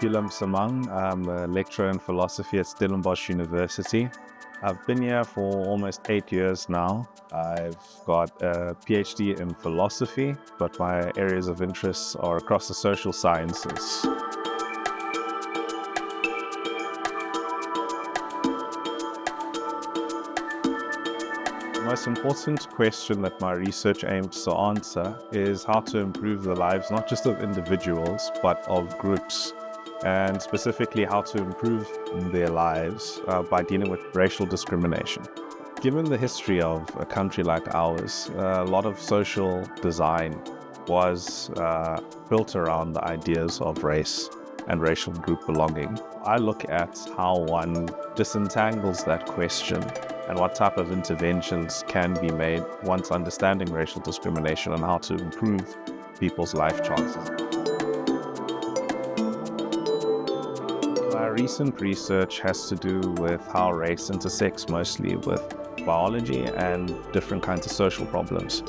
Phila Msimang. I'm a lecturer in philosophy at Stellenbosch University. I've been here for almost 8 years now. I've got a PhD in philosophy, but my areas of interest are across the social sciences. The most important question that my research aims to answer is how to improve the lives not just of individuals, but of groups, and specifically how to improve their lives by dealing with racial discrimination. Given the history of a country like ours, a lot of social design was built around the ideas of race and racial group belonging. I look at how one disentangles that question and what type of interventions can be made once understanding racial discrimination and how to improve people's life chances. My recent research has to do with how race intersects mostly with biology and different kinds of social problems.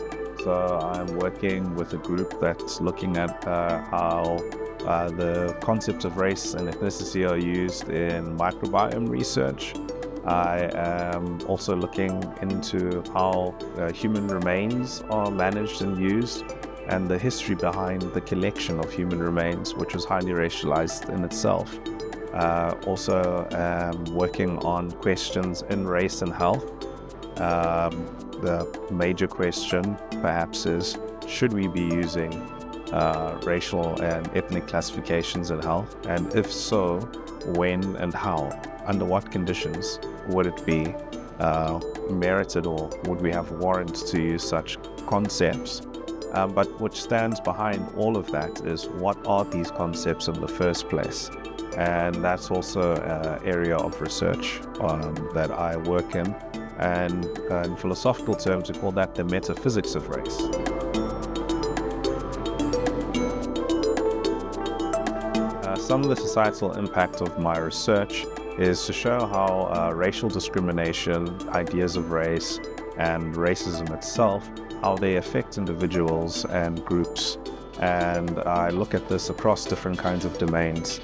So I'm working with a group that's looking at how the concepts of race and ethnicity are used in microbiome research. I am also looking into how human remains are managed and used, and the history behind the collection of human remains, which was highly racialized in itself. Also working on questions in race and health. The major question perhaps is, should we be using racial and ethnic classifications in health? And if so, when and how? Under what conditions would it be merited, or would we have warrant to use such concepts? But what stands behind all of that is, what are these concepts in the first place? And that's also an area of research that I work in. And in philosophical terms, we call that the metaphysics of race. Some of the societal impact of my research is to show how racial discrimination, ideas of race, and racism itself, how they affect individuals and groups. And I look at this across different kinds of domains,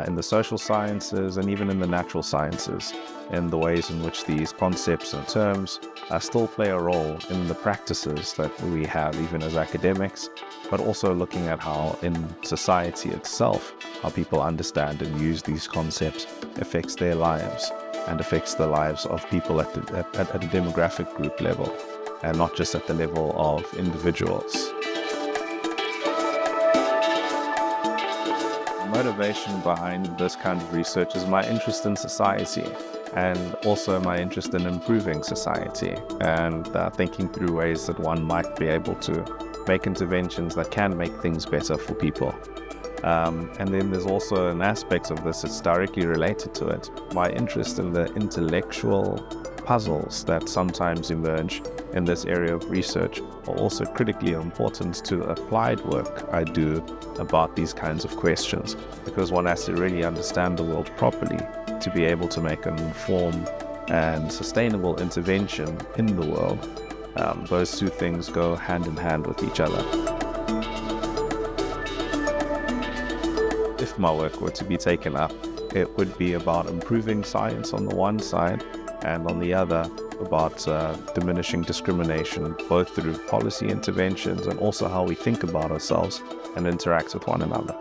in the social sciences and even in the natural sciences, in the ways in which these concepts and terms still play a role in the practices that we have even as academics, but also looking at how in society itself, how people understand and use these concepts affects their lives and affects the lives of people at a demographic group level, and not just at the level of individuals. The motivation behind this kind of research is my interest in society, and also my interest in improving society, and thinking through ways that one might be able to make interventions that can make things better for people. And then there's also an aspect of this that's directly related to it. My interest in the intellectual puzzles that sometimes emerge in this area of research are also critically important to the applied work I do about these kinds of questions, because one has to really understand the world properly to be able to make an informed and sustainable intervention in the world. Those two things go hand in hand with each other. If my work were to be taken up, it would be about improving science on the one side, and on the other about diminishing discrimination, both through policy interventions and also how we think about ourselves and interact with one another.